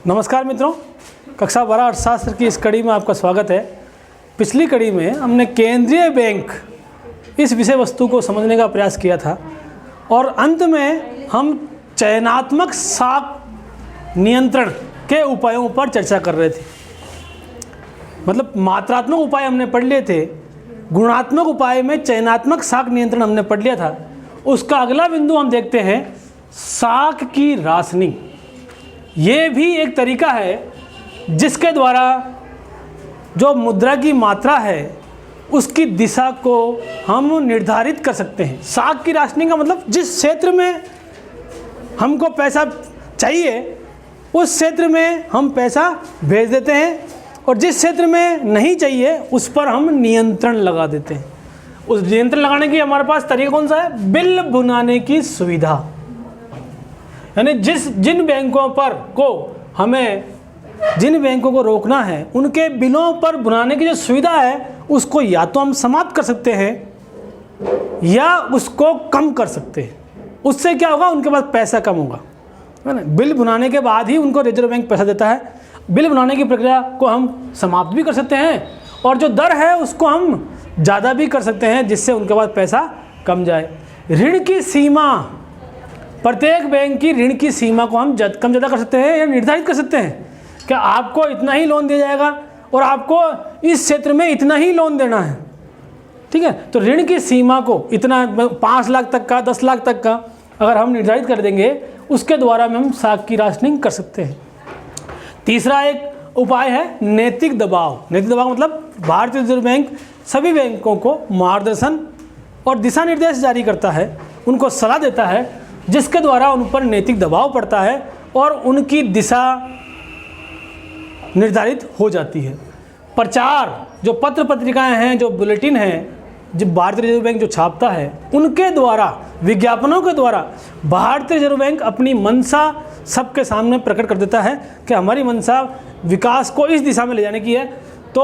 नमस्कार मित्रों, कक्षा 12 अर्थशास्त्र की इस कड़ी में आपका स्वागत है। पिछली कड़ी में हमने केंद्रीय बैंक इस विषय वस्तु को समझने का प्रयास किया था और अंत में हम चयनात्मक साख नियंत्रण के उपायों पर चर्चा कर रहे थे। मतलब मात्रात्मक उपाय हमने पढ़ लिए थे, गुणात्मक उपाय में चयनात्मक साख नियंत्रण हमने पढ़ लिया था। उसका अगला बिंदु हम देखते हैं साख की राशनिंग। ये भी एक तरीका है जिसके द्वारा जो मुद्रा की मात्रा है उसकी दिशा को हम निर्धारित कर सकते हैं। साख की राशनिंग का मतलब जिस क्षेत्र में हमको पैसा चाहिए उस क्षेत्र में हम पैसा भेज देते हैं और जिस क्षेत्र में नहीं चाहिए उस पर हम नियंत्रण लगा देते हैं। उस नियंत्रण लगाने की हमारे पास तरीका कौन सा है? बिल बुनाने की सुविधा। यानी जिन बैंकों पर को हमें जिन बैंकों को रोकना है उनके बिलों पर बुनाने की जो सुविधा है उसको या तो हम समाप्त कर सकते हैं या उसको कम कर सकते हैं। उससे क्या होगा? उनके पास पैसा कम होगा, है ना। बिल बुनाने के बाद ही उनको रिजर्व बैंक पैसा देता है। बिल बुनाने की प्रक्रिया को हम समाप्त भी कर सकते हैं और जो दर है उसको हम ज़्यादा भी कर सकते हैं जिससे उनके पास पैसा कम जाए। ऋण की सीमा, प्रत्येक बैंक की ऋण की सीमा को हम कम ज़्यादा कर सकते हैं या निर्धारित कर सकते हैं। क्या आपको इतना ही लोन दिया जाएगा और आपको इस क्षेत्र में इतना ही लोन देना है, ठीक है। तो ऋण की सीमा को इतना 5 लाख तक का, 10 लाख तक का अगर हम निर्धारित कर देंगे उसके द्वारा में हम साख की राशनिंग कर सकते हैं। तीसरा एक उपाय है नैतिक दबाव। नैतिक दबाव मतलब भारतीय रिजर्व बैंक सभी बैंकों को मार्गदर्शन और दिशा निर्देश जारी करता है, उनको सलाह देता है जिसके द्वारा उन पर नैतिक दबाव पड़ता है और उनकी दिशा निर्धारित हो जाती है। प्रचार, जो पत्र पत्रिकाएं हैं, जो बुलेटिन हैं, जो भारतीय रिजर्व बैंक जो छापता है उनके द्वारा, विज्ञापनों के द्वारा भारतीय रिजर्व बैंक अपनी मंशा सबके सामने प्रकट कर देता है कि हमारी मंशा विकास को इस दिशा में ले जाने की है। तो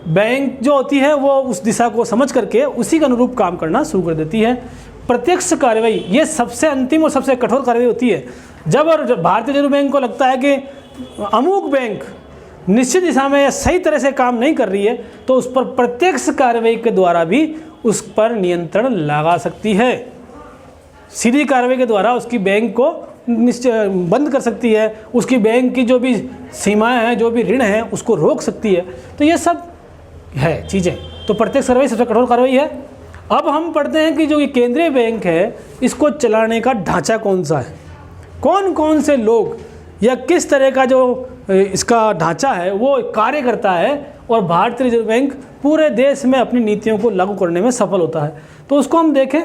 बैंक जो होती है वो उस दिशा को समझ करके उसी के अनुरूप काम करना शुरू कर देती है। प्रत्यक्ष कार्रवाई, ये सबसे अंतिम और सबसे कठोर कार्रवाई होती है। जब भारतीय रिजर्व बैंक को लगता है कि अमुक बैंक निश्चित दिशा में सही तरह से काम नहीं कर रही है तो उस पर प्रत्यक्ष कार्रवाई के द्वारा भी उस पर नियंत्रण लगा सकती है। सीधी कार्रवाई के द्वारा उसकी बैंक को बंद कर सकती है, उसकी बैंक की जो भी सीमाएं हैं, जो भी ऋण हैं उसको रोक सकती है। तो ये सब है चीज़ें। तो प्रत्यक्ष कार्रवाई सबसे कठोर कार्रवाई है। अब हम पढ़ते हैं कि जो ये केंद्रीय बैंक है इसको चलाने का ढांचा कौन सा है, कौन कौन से लोग या किस तरह का जो इसका ढांचा है वो कार्य करता है और भारतीय रिजर्व बैंक पूरे देश में अपनी नीतियों को लागू करने में सफल होता है। तो उसको हम देखें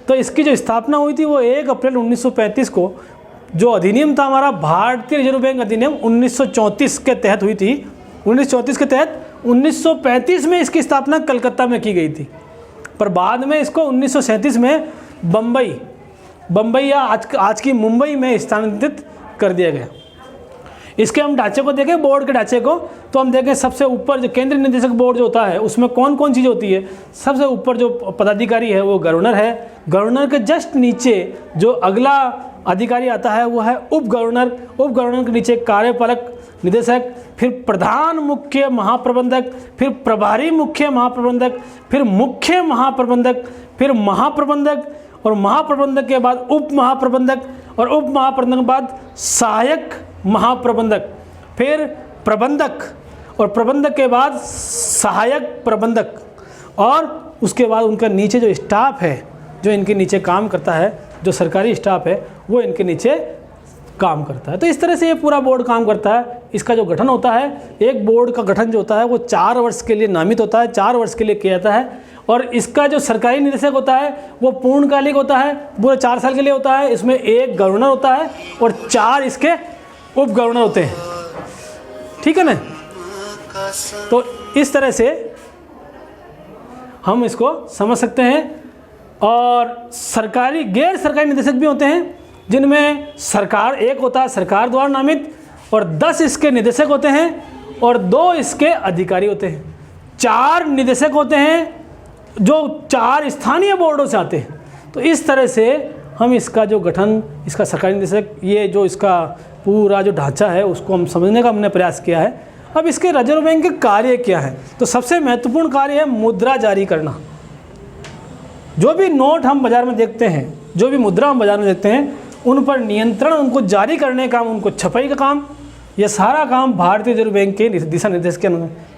तो इसकी जो स्थापना हुई थी वो 1 अप्रैल 1935 को, जो अधिनियम था हमारा भारतीय रिजर्व बैंक अधिनियम 1934 के तहत हुई थी। 1934 के तहत 1935 में इसकी स्थापना कलकत्ता में की गई थी, पर बाद में इसको 1937 में बम्बई या आज की मुंबई में स्थानांतरित कर दिया गया। इसके हम ढांचे को देखें, बोर्ड के ढांचे को, तो हम देखें सबसे ऊपर जो केंद्रीय निदेशक बोर्ड जो होता है उसमें कौन कौन चीज़ होती है। सबसे ऊपर जो पदाधिकारी है वो गवर्नर है। गवर्नर के जस्ट नीचे जो अगला अधिकारी आता है वो है उप गवर्नर। उप गवर्नर के नीचे कार्यपालक निदेशक, फिर प्रधान मुख्य महाप्रबंधक, फिर प्रभारी मुख्य महाप्रबंधक, फिर मुख्य महाप्रबंधक, फिर महाप्रबंधक और महाप्रबंधक के बाद उप महाप्रबंधक और उप महाप्रबंधक के बाद सहायक महाप्रबंधक, फिर प्रबंधक और प्रबंधक के बाद सहायक प्रबंधक और उसके बाद उनका नीचे जो स्टाफ है, जो इनके नीचे काम करता है, जो सरकारी स्टाफ है वो इनके नीचे काम करता है। तो इस तरह से ये पूरा बोर्ड काम करता है। इसका जो गठन होता है, एक बोर्ड का गठन जो होता है वो 4 वर्ष के लिए नामित होता है, 4 वर्ष के लिए किया जाता है। और इसका जो सरकारी निदेशक होता है वो पूर्णकालिक होता है, पूरे 4 साल के लिए होता है। इसमें 1 गवर्नर होता है और 4 इसके उप गवर्नर होते हैं, ठीक है ना। तो इस तरह से हम इसको समझ सकते हैं। और सरकारी गैर सरकारी निदेशक भी होते हैं जिनमें सरकार, एक होता है सरकार द्वारा नामित और 10 इसके निदेशक होते हैं और 2 इसके अधिकारी होते हैं। 4 निदेशक होते हैं जो 4 स्थानीय बोर्डों से आते हैं। तो इस तरह से हम इसका जो गठन, इसका सरकारी निदेशक, ये जो इसका पूरा जो ढांचा है उसको हम समझने का हमने प्रयास किया है। अब इसके रिजर्व बैंक के कार्य क्या है? तो सबसे महत्वपूर्ण कार्य है मुद्रा जारी करना। जो भी नोट हम बाज़ार में देखते हैं, जो भी मुद्रा हम बाज़ार में देखते हैं, उन पर नियंत्रण, उनको जारी करने का काम, उनको छपाई का काम, यह सारा काम भारतीय रिजर्व बैंक के दिशा निर्देश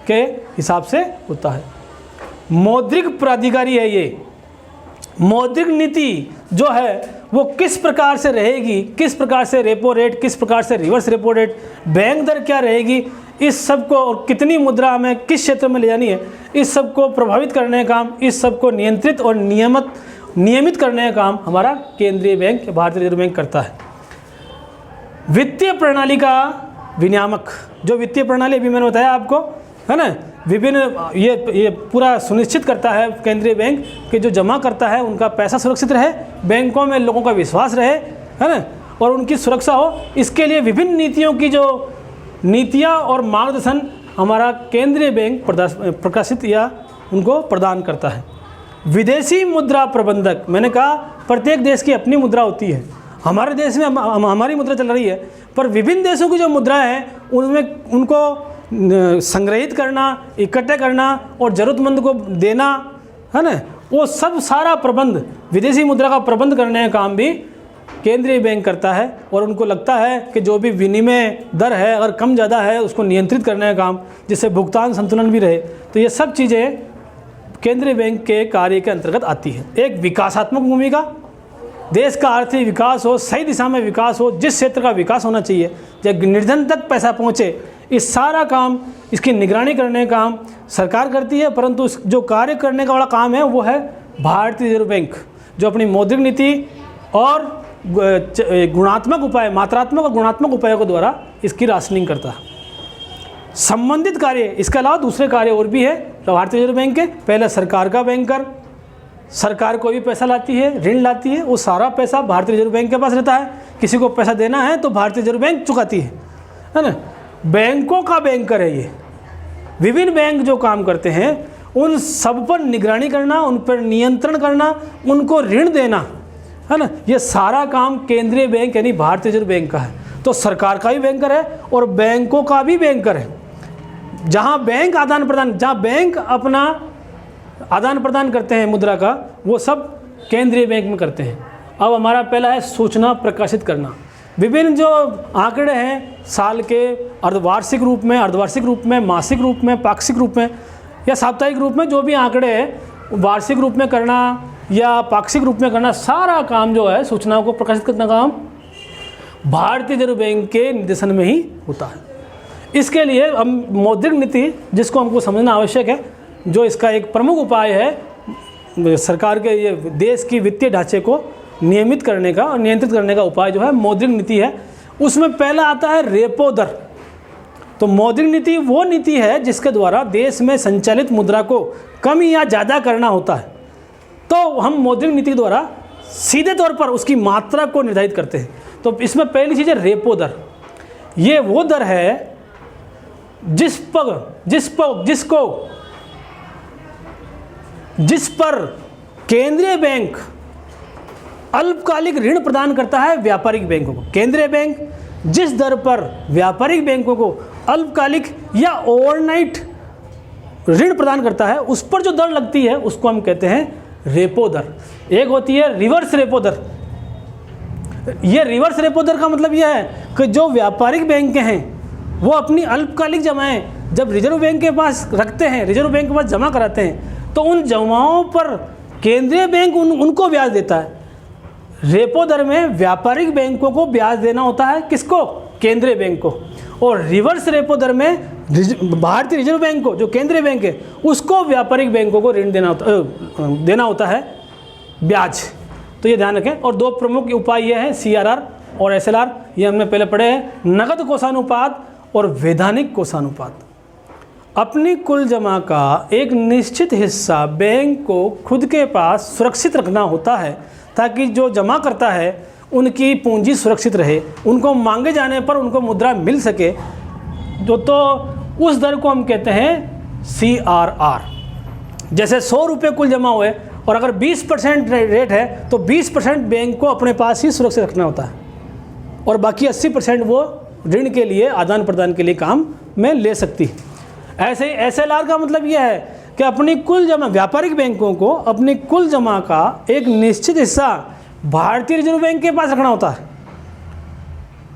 के हिसाब से होता है। मौद्रिक प्राधिकारी है ये। मौद्रिक नीति जो है वो किस प्रकार से रहेगी, किस प्रकार से रेपो रेट, किस प्रकार से रिवर्स रेपो रेट, बैंक दर क्या रहेगी, इस सब को, और कितनी मुद्रा हमें किस क्षेत्र में ले जानी है, इस सब को प्रभावित करने का काम, इस सब को नियंत्रित और नियमित करने का काम हमारा केंद्रीय बैंक, भारतीय रिजर्व बैंक करता है। वित्तीय प्रणाली का विनियामक, जो वित्तीय प्रणाली अभी मैंने बताया आपको, है ना, विभिन्न ये पूरा सुनिश्चित करता है केंद्रीय बैंक कि जो जमा करता है उनका पैसा सुरक्षित रहे, बैंकों में लोगों का विश्वास रहे, है ना, और उनकी सुरक्षा हो। इसके लिए विभिन्न नीतियों की जो नीतियाँ और मार्गदर्शन हमारा केंद्रीय बैंक प्रकाशित या उनको प्रदान करता है। विदेशी मुद्रा प्रबंधक, मैंने कहा प्रत्येक देश की अपनी मुद्रा होती है। हमारे देश में हमारी मुद्रा चल रही है, पर विभिन्न देशों की जो मुद्राएं हैं उनमें उनको संग्रहित करना, इकट्ठे करना और ज़रूरतमंद को देना, है ना, वो सब सारा प्रबंध, विदेशी मुद्रा का प्रबंध करने का काम भी केंद्रीय बैंक करता है। और उनको लगता है कि जो भी विनिमय दर है अगर कम ज़्यादा है उसको नियंत्रित करने का काम, जिससे भुगतान संतुलन भी रहे। तो ये सब चीज़ें केंद्रीय बैंक के कार्य के अंतर्गत आती है। एक विकासात्मक भूमिका, देश का आर्थिक विकास हो, सही दिशा में विकास हो, जिस क्षेत्र का विकास होना चाहिए, जब निर्धन तक पैसा पहुँचे, इस सारा काम, इसकी निगरानी करने का काम सरकार करती है। परंतु जो कार्य करने का बड़ा काम है वो है भारतीय रिजर्व बैंक, जो अपनी मौद्रिक नीति और गुणात्मक उपाय, मात्रात्मक और गुणात्मक उपायों के द्वारा इसकी राशनिंग करता है। संबंधित कार्य, इसके अलावा दूसरे कार्य और भी है भारतीय रिजर्व बैंक के। पहले सरकार का बैंकर, सरकार कोई भी पैसा लाती है, ऋण लाती है, वो सारा पैसा भारतीय रिजर्व बैंक के पास रहता है। किसी को पैसा देना है तो भारतीय रिजर्व बैंक चुकाती है ना। बैंकों का बैंकर है ये। विभिन्न बैंक जो काम करते हैं उन सब पर निगरानी करना, उन पर नियंत्रण करना, उनको ऋण देना, है ना, ये सारा काम केंद्रीय बैंक यानी भारतीय रिजर्व बैंक का है। तो सरकार का भी बैंकर है और बैंकों का भी बैंकर है। जहाँ बैंक आदान प्रदान, जहाँ बैंक अपना आदान प्रदान करते हैं मुद्रा का, वो सब केंद्रीय बैंक में करते हैं। अब हमारा पहला है सूचना प्रकाशित करना। विभिन्न जो आंकड़े हैं साल के अर्धवार्षिक रूप में, अर्धवार्षिक रूप में, मासिक रूप में, पाक्षिक रूप में या साप्ताहिक रूप में, जो भी आंकड़े हैं वार्षिक रूप में करना या पाक्षिक रूप में करना, सारा काम जो है सूचनाओं को प्रकाशित करना काम भारतीय रिजर्व बैंक के निर्देशन में ही होता है। इसके लिए हम मौद्रिक नीति, जिसको हमको समझना आवश्यक है, जो इसका एक प्रमुख उपाय है सरकार के, ये देश की वित्तीय ढांचे को नियमित करने का और नियंत्रित करने का उपाय जो है मौद्रिक नीति है। उसमें पहला आता है रेपो दर। तो मौद्रिक नीति वो नीति है जिसके द्वारा देश में संचालित मुद्रा को कम या ज़्यादा करना होता है। तो हम मौद्रिक नीति के द्वारा सीधे तौर पर उसकी मात्रा को निर्धारित करते हैं। तो इसमें पहली चीज़ है रेपो दर। ये वो दर है जिस पर केंद्रीय बैंक अल्पकालिक ऋण प्रदान करता है व्यापारिक बैंकों को। केंद्रीय बैंक जिस दर पर व्यापारिक बैंकों को अल्पकालिक या ओवरनाइट ऋण प्रदान करता है, उस पर जो दर लगती है उसको हम कहते हैं रेपो दर। एक होती है रिवर्स रेपो दर। ये रिवर्स रेपो दर का मतलब यह है कि जो व्यापारिक बैंक हैं वो अपनी अल्पकालिक जमाएं जब रिजर्व बैंक के पास रखते हैं, रिजर्व बैंक के पास जमा कराते हैं, तो उन जमाओं पर केंद्रीय बैंक उनको ब्याज देता है। रेपो दर में व्यापारिक बैंकों को ब्याज देना होता है, किसको? केंद्रीय बैंक को। और रिवर्स रेपो दर में भारतीय रिजर्व बैंक को, जो केंद्रीय बैंक है, उसको व्यापारिक बैंकों को ऋण देना होता है ब्याज। तो ये ध्यान रखें। और दो प्रमुख उपाय ये हैं, CRR और SLR। ये हमने पहले पढ़े हैं, नकद कोषानुपात और वैधानिक कोषानुपात। अपनी कुल जमा का एक निश्चित हिस्सा बैंक को खुद के पास सुरक्षित रखना होता है ताकि जो जमा करता है उनकी पूंजी सुरक्षित रहे, उनको मांगे जाने पर उनको मुद्रा मिल सके। तो उस दर को हम कहते हैं CRR। जैसे 100 रुपये कुल जमा हुए और अगर 20% रेट है तो 20% बैंक को अपने पास ही सुरक्षित रखना होता है और बाकी 80% वो ऋण के लिए आदान प्रदान के लिए काम में ले सकती है। ऐसे ही SLR का मतलब यह है कि अपनी कुल जमा, व्यापारिक बैंकों को अपनी कुल जमा का एक निश्चित हिस्सा भारतीय रिजर्व बैंक के पास रखना होता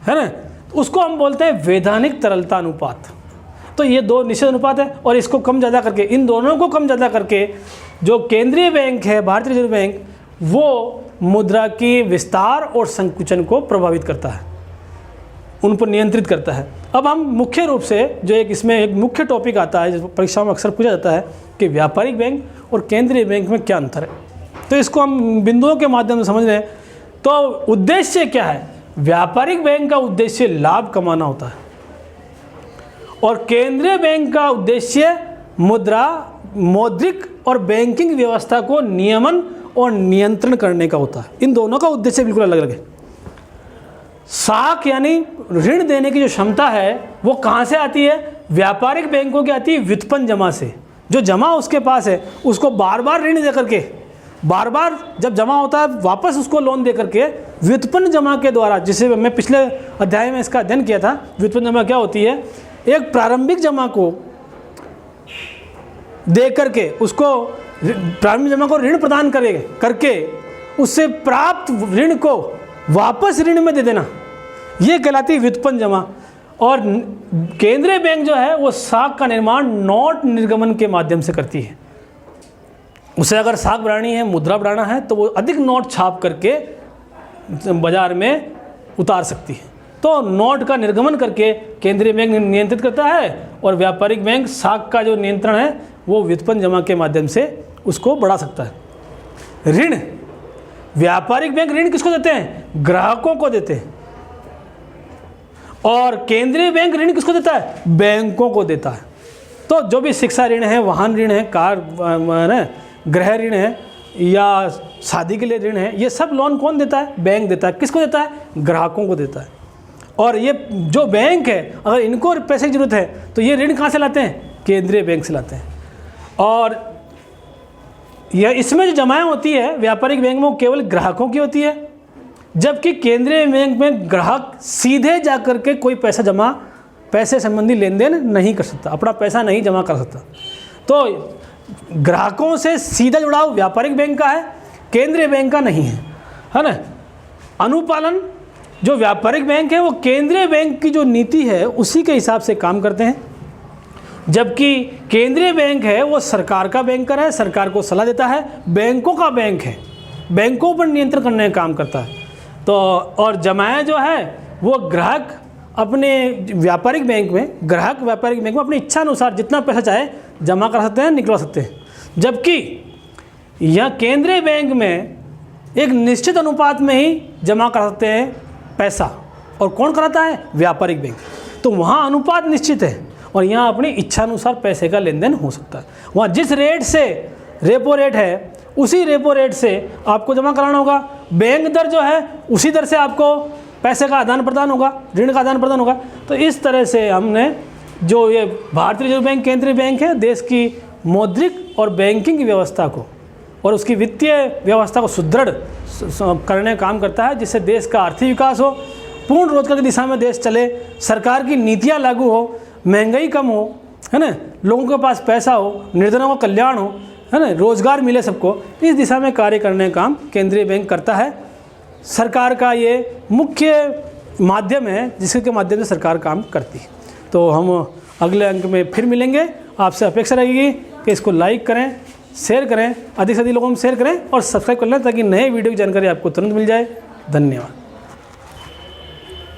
है ना। उसको हम बोलते हैं वैधानिक तरलता अनुपात। तो ये दो निश्चित अनुपात है और इसको कम ज़्यादा करके, इन दोनों को कम ज़्यादा करके जो केंद्रीय बैंक है, भारतीय रिजर्व बैंक, वो मुद्रा की विस्तार और संकुचन को प्रभावित करता है, उन पर नियंत्रित करता है। अब हम मुख्य रूप से जो इसमें एक मुख्य टॉपिक आता है, जो परीक्षाओं में अक्सर पूछा जाता है कि व्यापारिक बैंक और केंद्रीय बैंक में क्या अंतर है, तो इसको हम बिंदुओं के माध्यम से समझ रहे हैं। तो उद्देश्य क्या है? व्यापारिक बैंक का उद्देश्य लाभ कमाना होता है और केंद्रीय बैंक का उद्देश्य मुद्रा, मौद्रिक और बैंकिंग व्यवस्था को नियमन और नियंत्रण करने का होता है। इन दोनों का उद्देश्य बिल्कुल अलग अलग है। साख यानी ऋण देने की जो क्षमता है वो कहाँ से आती है? व्यापारिक बैंकों की आती है व्युत्पन्न जमा से। जो जमा उसके पास है उसको बार बार ऋण दे करके, बार बार जब जमा होता है वापस उसको लोन दे करके व्युत्पन्न जमा के द्वारा, जिसे मैं पिछले अध्याय में इसका अध्ययन किया था। व्युत्पन्न जमा क्या होती है? एक प्रारंभिक जमा को दे करके उसको, प्रारंभिक जमा को ऋण प्रदान करके उससे प्राप्त ऋण को वापस ऋण में दे देना, ये कहलाती है व्युत्पन्न जमा। और केंद्रीय बैंक जो है वो साख का निर्माण नोट निर्गमन के माध्यम से करती है। उसे अगर साख बढ़ानी है, मुद्रा बढ़ाना है, तो वो अधिक नोट छाप करके बाजार में उतार सकती है। तो नोट का निर्गमन करके केंद्रीय बैंक नियंत्रित करता है और व्यापारिक बैंक साख का जो नियंत्रण है वो व्युत्पन्न जमा के माध्यम से उसको बढ़ा सकता है। ऋण, व्यापारिक बैंक ऋण किसको देते हैं? ग्राहकों को देते हैं। और केंद्रीय बैंक ऋण किसको देता है? बैंकों को देता है। तो जो भी शिक्षा ऋण है, वाहन ऋण है, कार, गृह ऋण है या शादी के लिए ऋण है, ये सब लोन कौन देता है? बैंक देता है। किसको देता है? ग्राहकों को देता है। और ये जो बैंक है, अगर इनको पैसे की जरूरत है तो ये ऋण कहाँ से लाते हैं? केंद्रीय बैंक से लाते हैं। और यह इसमें जो जमाएं होती है व्यापारिक बैंक में वो केवल ग्राहकों की होती है, जबकि केंद्रीय बैंक में ग्राहक सीधे जाकर के कोई पैसे संबंधी लेन देन नहीं कर सकता, अपना पैसा नहीं जमा कर सकता। तो ग्राहकों से सीधा जुड़ाव व्यापारिक बैंक का है, केंद्रीय बैंक का नहीं है ना। अनुपालन, जो व्यापारिक बैंक है वो केंद्रीय बैंक की जो नीति है उसी के हिसाब से काम करते हैं, जबकि केंद्रीय बैंक है वो सरकार का बैंकर है, सरकार को सलाह देता है, बैंकों का बैंक है, बैंकों पर नियंत्रण करने का काम करता है। तो और जमाएं जो है वो ग्राहक अपने व्यापारिक बैंक में, ग्राहक व्यापारिक बैंक में अपनी इच्छा अनुसार जितना पैसा चाहे जमा कर सकते हैं, निकलवा सकते हैं। जबकि यह केंद्रीय बैंक में एक निश्चित अनुपात में ही जमा कर सकते हैं पैसा, और कौन कराता है? व्यापारिक बैंक। तो वहाँ अनुपात निश्चित है और यहाँ अपनी इच्छा अनुसार पैसे का लेन देन हो सकता है। वहाँ जिस रेट से रेपो रेट है उसी रेपो रेट से आपको जमा कराना होगा। बैंक दर जो है उसी दर से आपको पैसे का आदान प्रदान होगा, ऋण का आदान प्रदान होगा। तो इस तरह से हमने जो ये भारतीय रिजर्व बैंक केंद्रीय बैंक है, देश की मौद्रिक और बैंकिंग व्यवस्था को और उसकी वित्तीय व्यवस्था को सुदृढ़ करने का काम करता है, जिससे देश का आर्थिक विकास हो, पूर्ण रोजगार की दिशा में देश चले, सरकार की नीतियाँ लागू हो, महंगाई कम हो, है ना, लोगों के पास पैसा हो, निर्धनों का कल्याण हो, है ना, रोजगार मिले सबको। इस दिशा में कार्य करने का काम केंद्रीय बैंक करता है। सरकार का ये मुख्य माध्यम है जिसके माध्यम से सरकार काम करती है। तो हम अगले अंक में फिर मिलेंगे। आपसे अपेक्षा रहेगी कि इसको लाइक करें, शेयर करें, अधिक से अधिक लोगों में शेयर करें और सब्सक्राइब कर लें ताकि नए वीडियो की जानकारी आपको तुरंत मिल जाए। धन्यवाद।